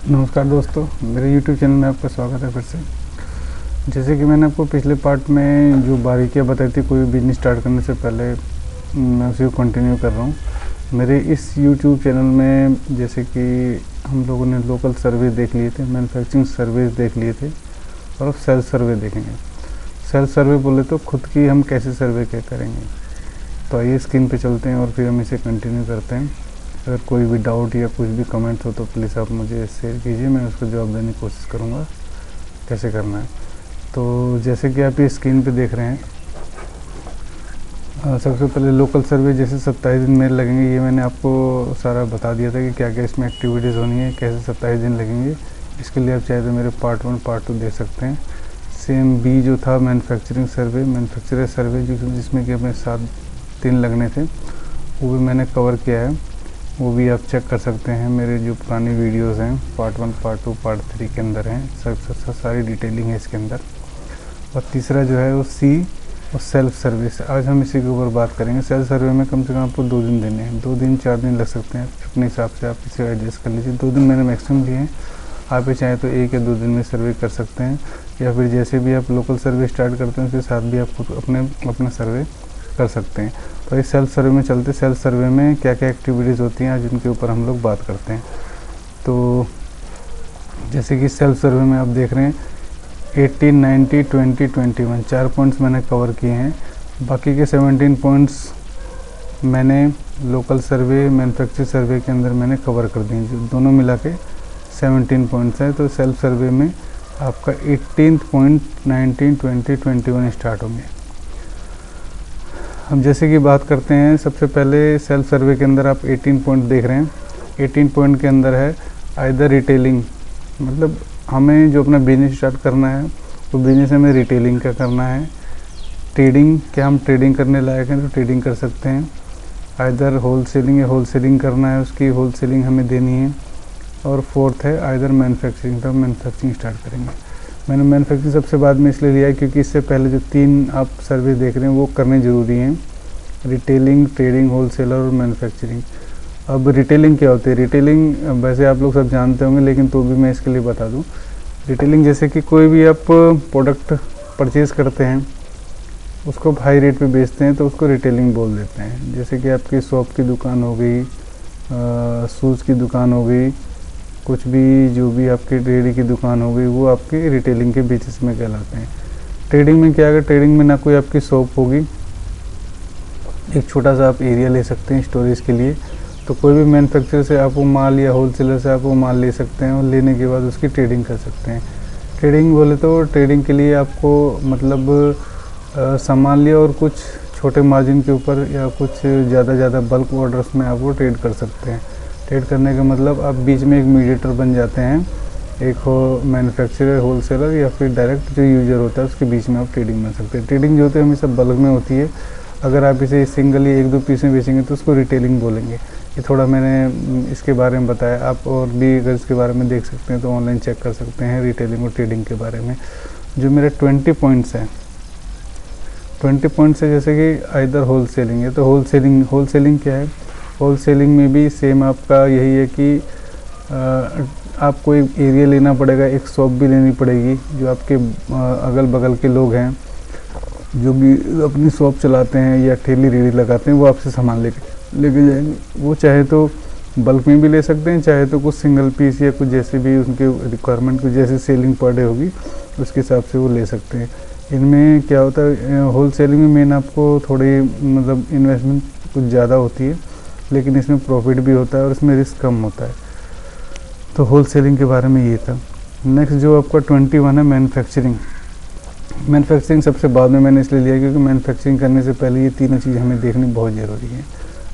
नमस्कार दोस्तों, मेरे YouTube चैनल में आपका स्वागत है फिर से। जैसे कि मैंने आपको पिछले पार्ट में जो बारीकियां बताई थी कोई बिजनेस स्टार्ट करने से पहले, मैं उसी को कंटिन्यू कर रहा हूँ। मेरे इस YouTube चैनल में जैसे कि हम लोगों ने लोकल सर्वे देख लिए थे, मैन्युफैक्चरिंग सर्वेज देख लिए थे और अब सेल्फ सर्वे देखेंगे। सेल्फ सर्वे बोले तो खुद की हम कैसे सर्वे क्या करेंगे। तो आइए स्क्रीन पे चलते हैं और फिर हम इसे कंटिन्यू करते हैं। अगर कोई भी डाउट या कुछ भी कमेंट हो तो प्लीज़ आप मुझे शेयर कीजिए, मैं उसको जवाब देने की कोशिश करूँगा कैसे करना है। तो जैसे कि आप ये स्क्रीन पे देख रहे हैं, सबसे पहले लोकल सर्वे जैसे 27 दिन मेरे लगेंगे, ये मैंने आपको सारा बता दिया था कि क्या क्या इसमें एक्टिविटीज़ होनी है, कैसे 27 दिन लगेंगे। इसके लिए आप चाहे तो मेरे पार्ट 1 पार्ट 2 देख सकते हैं। सेम बी जो था मैन्युफैक्चरिंग सर्वे, मैन्युफैक्चरर सर्वे जिसमें कि हमें 7 दिन लगने थे, वो भी मैंने कवर किया है। वो भी आप चेक कर सकते हैं, मेरे जो पुरानी वीडियोस हैं पार्ट 1 पार्ट 2 पार्ट 3 के अंदर हैं, सब सारी डिटेलिंग है इसके अंदर। और तीसरा जो है वो सी और सेल्फ सर्विस, आज हम इसी के ऊपर बात करेंगे। सेल्फ सर्वे में कम से कम आपको 2 दिन देने हैं, 2 दिन 4 दिन लग सकते हैं, अपने हिसाब से आप इसे एडजस्ट कर लीजिए। 2 दिन मैंने मैक्सिमम लिए हैं, आप चाहें तो 1 या 2 दिन में सर्वे कर सकते हैं, या फिर जैसे भी आप लोकल सर्वे स्टार्ट करते हैं उसके साथ भी आप खुद अपना सर्वे कर सकते हैं। तो इस सेल्फ सर्वे में चलते, सेल्फ सर्वे में क्या क्या एक्टिविटीज़ होती हैं आज उनके ऊपर हम लोग बात करते हैं। तो जैसे कि सेल्फ सर्वे में आप देख रहे हैं 18, 90, 20, 21 4 पॉइंट्स मैंने कवर किए हैं। बाकी के 17 पॉइंट्स मैंने लोकल सर्वे मैन्युफैक्चर सर्वे के अंदर मैंने कवर कर दिए, जो दोनों मिला के 17 पॉइंट्स हैं। तो सेल्फ सर्वे में आपका 18 पॉइंट 19, 20, 21 स्टार्ट होंगे। हम जैसे कि बात करते हैं, सबसे पहले सेल्फ सर्वे के अंदर आप 18 पॉइंट देख रहे हैं। 18 पॉइंट के अंदर है आइदर रिटेलिंग, मतलब हमें जो अपना बिजनेस स्टार्ट करना है तो बिजनेस हमें रिटेलिंग का करना है। ट्रेडिंग, क्या हम ट्रेडिंग करने लायक हैं तो ट्रेडिंग कर सकते हैं। आइदर होलसेलिंग या होलसेलिंग करना है, उसकी होलसेलिंग हमें देनी है। और फोर्थ है आइदर मैन्युफैक्चरिंग, तो हम मैन्युफैक्चरिंग स्टार्ट करेंगे। मैंने मैन्युफैक्चरिंग सबसे बाद में इसलिए लिया है क्योंकि इससे पहले जो 3 आप सर्वे देख रहे हैं वो करने ज़रूरी हैं, रिटेलिंग, ट्रेडिंग, होलसेलर और मैन्युफैक्चरिंग। अब रिटेलिंग क्या होती है? रिटेलिंग वैसे आप लोग सब जानते होंगे, लेकिन तो भी मैं इसके लिए बता दूं। रिटेलिंग जैसे कि कोई भी आप प्रोडक्ट परचेज़ करते हैं, उसको हाई रेट पे बेचते हैं तो उसको रिटेलिंग बोल देते हैं। जैसे कि आपकी शॉप की दुकान हो गई, शूज़ की दुकान हो गई, कुछ भी जो भी आपकी डेयरी की दुकान हो गई, वो आपकी रिटेलिंग के बेसिस में कहलाते हैं। ट्रेडिंग में क्या है? ट्रेडिंग में ना कोई आपकी शॉप होगी, एक छोटा सा आप एरिया ले सकते हैं स्टोरेज के लिए। तो कोई भी मैन्युफैक्चरर से आप वो माल या होलसेलर से आप वो माल ले सकते हैं और लेने के बाद उसकी ट्रेडिंग कर सकते हैं। ट्रेडिंग बोले तो ट्रेडिंग के लिए आपको मतलब सामान लिया और कुछ छोटे मार्जिन के ऊपर या कुछ ज़्यादा बल्क ऑर्डर्स में आप वो ट्रेड कर सकते हैं। ट्रेड करने का मतलब आप बीच में एक मीडिएटर बन जाते हैं, एक हो मैन्युफैक्चरर, होलसेलर या फिर डायरेक्ट जो यूजर होता है उसके बीच में आप ट्रेडिंग बन सकते हैं। ट्रेडिंग जो होती है हमेशा बल्क में होती है। अगर आप इसे सिंगली 1-2 पीस में बेचेंगे तो उसको रिटेलिंग बोलेंगे। ये थोड़ा मैंने इसके बारे में बताया, आप और भी अगर इसके बारे में देख सकते हैं तो ऑनलाइन चेक कर सकते हैं रिटेलिंग और ट्रेडिंग के बारे में। जो मेरे 20 पॉइंट्स हैं, 20 पॉइंट्स है जैसे कि आइदर होलसेलिंग है। तो होलसेलिंग क्या है? होलसेलिंग में भी सेम आपका यही है कि आपको एक एरिया लेना पड़ेगा, एक शॉप भी लेनी पड़ेगी। जो आपके अगल बगल के लोग हैं जो भी अपनी शॉप चलाते हैं या ठेली रेडी लगाते हैं, वो आपसे सामान लेके जाएंगे। वो चाहे तो बल्क में भी ले सकते हैं, चाहे तो कुछ सिंगल पीस या कुछ जैसे भी उनके रिक्वायरमेंट को जैसे सेलिंग पर डे होगी उसके हिसाब से वो ले सकते हैं। इनमें क्या होता है, होलसेलिंग में मेन आपको थोड़ी मतलब इन्वेस्टमेंट कुछ ज़्यादा होती है, लेकिन इसमें प्रॉफिट भी होता है और इसमें रिस्क कम होता है। तो होलसेलिंग के बारे में ये था। नेक्स्ट जो आपका 21 है मैन्युफैक्चरिंग। मैन्युफैक्चरिंग सबसे बाद में मैंने इसलिए लिया क्योंकि मैन्युफैक्चरिंग करने से पहले ये तीनों चीज़ हमें देखनी बहुत ज़रूरी है।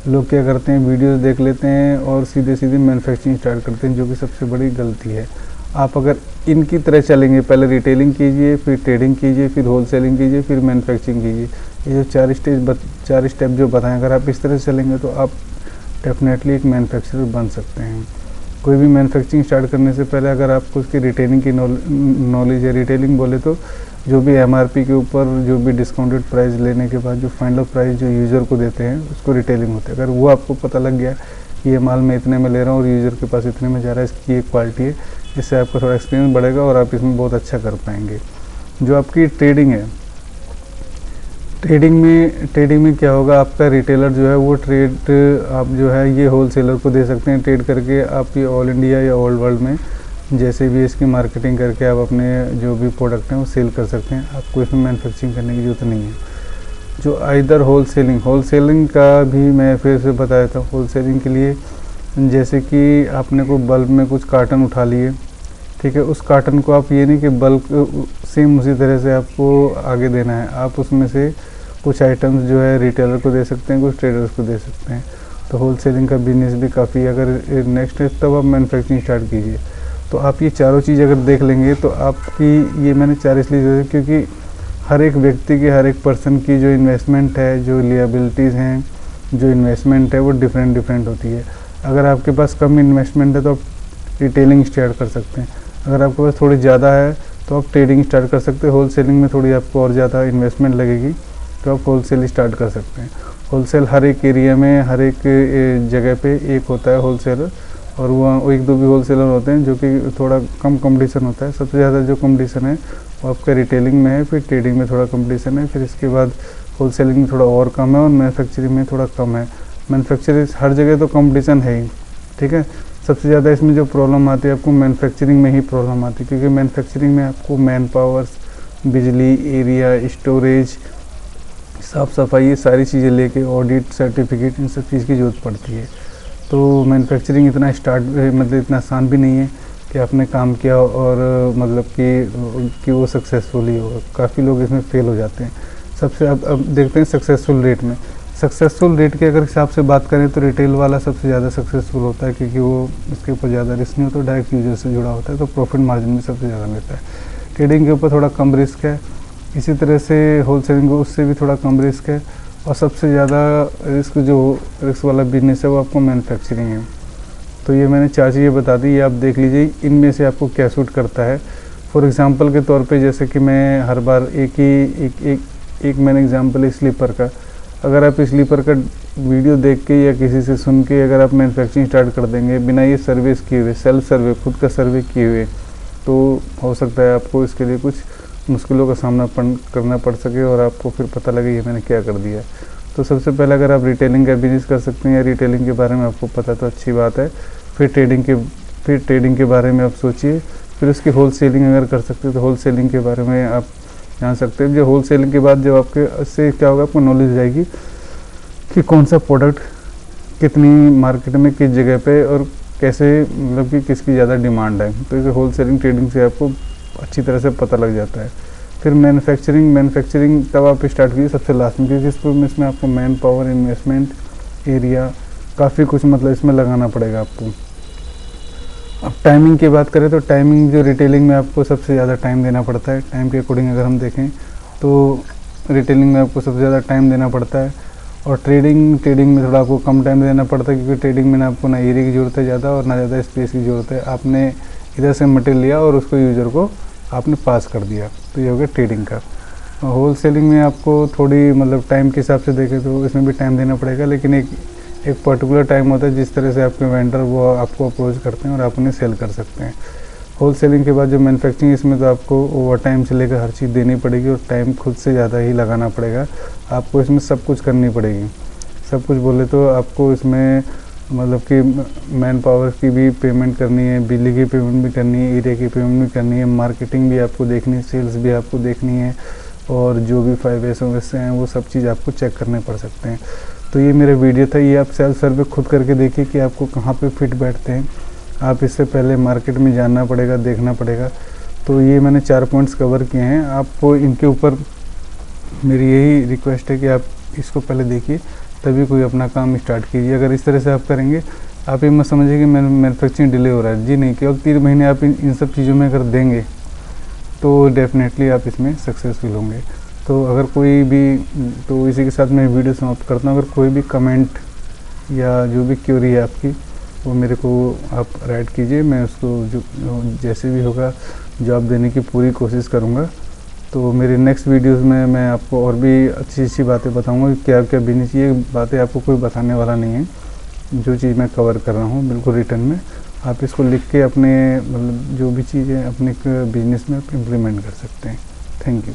लोग क्या करते हैं, वीडियोस देख लेते हैं और सीधे मैन्युफैक्चरिंग स्टार्ट करते हैं, जो कि सबसे बड़ी गलती है। आप अगर इनकी तरह चलेंगे, पहले रिटेलिंग कीजिए, फिर ट्रेडिंग कीजिए, फिर होलसेलिंग कीजिए, फिर मैन्युफैक्चरिंग कीजिए, ये जो 4 स्टेप जो बताएं, अगर आप इस तरह से चलेंगे तो आप डेफिनेटली एक मैन्युफैक्चरर बन सकते हैं। कोई भी मैन्युफैक्चरिंग स्टार्ट करने से पहले अगर आपको उसकी रिटेलिंग की नॉलेज है, रिटेलिंग बोले तो जो भी MRP के ऊपर जो भी डिस्काउंटेड प्राइस लेने के बाद जो फाइनल प्राइस जो यूज़र को देते हैं उसको रिटेलिंग होता है। अगर वो आपको पता लग गया कि ये माल मैं इतने में ले रहा हूँ और यूज़र के पास इतने में जा रहा है, इसकी ये क्वालिटी है। इससे आपका थोड़ा एक्सपीरियंस बढ़ेगा और आप इसमें बहुत अच्छा कर पाएंगे। जो आपकी ट्रेडिंग है, ट्रेडिंग में क्या होगा, आपका रिटेलर जो है वो ट्रेड आप जो है ये होलसेलर को दे सकते हैं। ट्रेड करके आप ये ऑल इंडिया या ऑल वर्ल्ड में जैसे भी इसकी मार्केटिंग करके आप अपने जो भी प्रोडक्ट हैं वो सेल कर सकते हैं। आपको इसमें मैन्युफैक्चरिंग करने की ज़रूरत नहीं है। जो आइदर होलसेलिंग का भी मैं फिर से बता देता हूँ। होलसेलिंग के लिए जैसे कि आपने को बल्क में कुछ कार्टन उठा लिए, ठीक है, उस कार्टन को आप ये नहीं कि बल्क सेम उसी तरह से आपको आगे देना है। आप उसमें से कुछ आइटम्स जो है रिटेलर को दे सकते हैं, कुछ ट्रेडर्स को दे सकते हैं। तो होलसेलिंग का बिजनेस भी काफ़ी, अगर नेक्स्ट है तब आप मैन्युफैक्चरिंग स्टार्ट कीजिए। तो आप ये चारों चीज़ अगर देख लेंगे तो आपकी, ये मैंने 4 इसलिए दे, क्योंकि हर एक व्यक्ति की, हर एक पर्सन की जो इन्वेस्टमेंट है, जो लिएबिलिटीज़ हैं, जो इन्वेस्टमेंट है वो डिफरेंट होती है। अगर आपके पास कम इन्वेस्टमेंट है तो आप रिटेलिंग स्टार्ट कर सकते हैं। अगर आपके पास थोड़ी ज़्यादा है तो आप ट्रेडिंग स्टार्ट कर सकते हैं। होलसेलिंग में थोड़ी आपको और ज़्यादा इन्वेस्टमेंट लगेगी तो आप होलसेल स्टार्ट कर सकते हैं। होलसेल हर एक एरिया में, हर एक जगह पे एक होता है होलसेलर, और वो 1-2 भी होलसेलर होते हैं जो कि थोड़ा कम कंपटीशन होता है। सबसे ज़्यादा जो कंपटीशन है वो आपका रिटेलिंग में है, फिर ट्रेडिंग में थोड़ा कंपटीशन है, फिर इसके बाद होलसेलिंग में थोड़ा और कम है, और मैन्युफैक्चरिंग में थोड़ा कम है। मैन्युफैक्चरिंग हर जगह तो कंपटीशन है ही, ठीक है। सबसे ज़्यादा इसमें जो प्रॉब्लम आती है आपको मैन्युफैक्चरिंग में ही प्रॉब्लम आती है, क्योंकि मैन्युफैक्चरिंग में आपको मैन पावर्स, बिजली, एरिया, स्टोरेज, साफ़ सफाई, ये सारी चीज़ें लेके ऑडिट, सर्टिफिकेट, इन सब चीज़ की ज़रूरत पड़ती है। तो मैन्युफैक्चरिंग इतना मतलब इतना आसान भी नहीं है कि आपने काम किया और मतलब कि वो सक्सेसफुली होगा। काफ़ी लोग इसमें फेल हो जाते हैं। सबसे अब देखते हैं सक्सेसफुल रेट में। सक्सेसफुल रेट के अगर हिसाब से बात करें तो रिटेल वाला सबसे ज़्यादा सक्सेसफुल होता है, क्योंकि वो इसके ऊपर ज़्यादा रिस्क नहीं होता, डायरेक्ट यूजर से जुड़ा होता है, तो प्रॉफिट मार्जिन भी सबसे ज़्यादा लेता है। ट्रेडिंग के ऊपर थोड़ा कम रिस्क है, इसी तरह से होलसेलिंग को उससे भी थोड़ा कम रिस्क है, और सबसे ज़्यादा रिस्क वाला बिजनेस है वो आपको मैन्युफैक्चरिंग है। तो ये मैंने 4 चीज़ें बता दी, ये आप देख लीजिए इनमें से आपको क्या सूट करता है। फॉर एग्ज़ाम्पल के तौर पे, जैसे कि मैं हर बार एक मैंने एग्ज़ाम्पल है स्लीपर का। अगर आप स्लीपर का वीडियो देख के या किसी से सुन के अगर आप मैन्युफैक्चरिंग स्टार्ट कर देंगे बिना ये सर्विस किए हुए, सेल्फ सर्वे, खुद का सर्वे किए हुए, तो हो सकता है आपको इसके लिए कुछ मुश्किलों का सामना करना पड़ सके और आपको फिर पता लगे ये मैंने क्या कर दिया। तो सबसे पहले अगर आप रिटेलिंग का बिजनेस कर सकते हैं या रिटेलिंग के बारे में आपको पता तो अच्छी बात है। फिर ट्रेडिंग के बारे में आप सोचिए। फिर उसकी होलसेलिंग अगर कर सकते हैं तो होलसेलिंग के बारे में आप जान सकते हैं। जो होलसेलिंग के बाद जब आपके इससे क्या होगा, आपको नॉलेज हो जाएगी कि कौन सा प्रोडक्ट कितनी मार्केट में किस जगह पे और कैसे, मतलब कि किसकी ज़्यादा डिमांड है। तो इसे होलसेलिंग ट्रेडिंग से आपको अच्छी तरह से पता लग जाता है। फिर मैन्युफैक्चरिंग तब आप स्टार्ट कीजिए सबसे लास्ट में, क्योंकि इसमें आपको मैन पावर, इन्वेस्टमेंट, एरिया, काफ़ी कुछ मतलब इसमें लगाना पड़ेगा आपको। अब टाइमिंग की बात करें तो टाइमिंग जो रिटेलिंग में आपको सबसे ज़्यादा टाइम देना पड़ता है। टाइम के अकॉर्डिंग अगर हम देखें तो रिटेलिंग में आपको सबसे ज़्यादा टाइम देना पड़ता है, और ट्रेडिंग में थोड़ा आपको कम टाइम देना पड़ता है, क्योंकि ट्रेडिंग में ना आपको ना एरिया की ज़रूरत है ज़्यादा और ना ज़्यादा स्पेस की ज़रूरत है। आपने इधर से मटेरियल लिया और उसको यूज़र को आपने पास कर दिया, तो ये हो गया ट्रेडिंग का। होलसेलिंग में आपको थोड़ी मतलब टाइम के हिसाब से देखें तो इसमें भी टाइम देना पड़ेगा, लेकिन एक पर्टिकुलर टाइम होता है जिस तरह से आपके वेंडर वो आपको अप्रोच करते हैं और आप उन्हें सेल कर सकते हैं। होलसेलिंग के बाद जो मैन्युफैक्चरिंग, इसमें तो आपको ओवर टाइम से लेकर हर चीज़ देनी पड़ेगी और टाइम खुद से ज़्यादा ही लगाना पड़ेगा। आपको इसमें सब कुछ करनी पड़ेगी। सब कुछ बोले तो आपको इसमें मतलब कि मैन पावर की भी पेमेंट करनी है, बिजली की पेमेंट भी करनी है, एरिया की पेमेंट भी करनी है, मार्केटिंग भी आपको देखनी है, सेल्स भी आपको देखनी है, और जो भी 5S हैं वो सब चीज़ आपको चेक करने पड़ सकते हैं। तो ये मेरा वीडियो था, ये आप सेल्फ सर्वे खुद करके देखिए कि आपको कहाँ पे फिट बैठते हैं। आप इससे पहले मार्केट में जानना पड़ेगा, देखना पड़ेगा। तो ये मैंने 4 पॉइंट्स कवर किए हैं। आपको इनके ऊपर मेरी यही रिक्वेस्ट है कि आप इसको पहले देखिए, तभी कोई अपना काम स्टार्ट कीजिए। अगर इस तरह से आप करेंगे, आप ये मत समझिए कि मैन्युफैक्चरिंग डिले हो रहा है, जी नहीं। केवल 3 महीने आप इन सब चीज़ों में अगर देंगे तो डेफिनेटली आप इसमें सक्सेसफुल होंगे। तो अगर कोई भी, तो इसी के साथ मैं वीडियो समाप्त करता हूँ। अगर कोई भी कमेंट या जो भी क्वेरी है आपकी, वो मेरे को आप राइट कीजिए, मैं उसको जो जैसे भी होगा जवाब देने की पूरी कोशिश करूँगा। तो मेरे नेक्स्ट वीडियोस में मैं आपको और भी अच्छी अच्छी बातें बताऊंगा कि क्या क्या बिजनेस, ये बातें आपको कोई बताने वाला नहीं है, जो चीज़ मैं कवर कर रहा हूँ बिल्कुल रिटर्न में आप इसको लिख के अपने मतलब जो भी चीज़ें अपने बिजनेस में आप इम्प्लीमेंट कर सकते हैं। Thank you.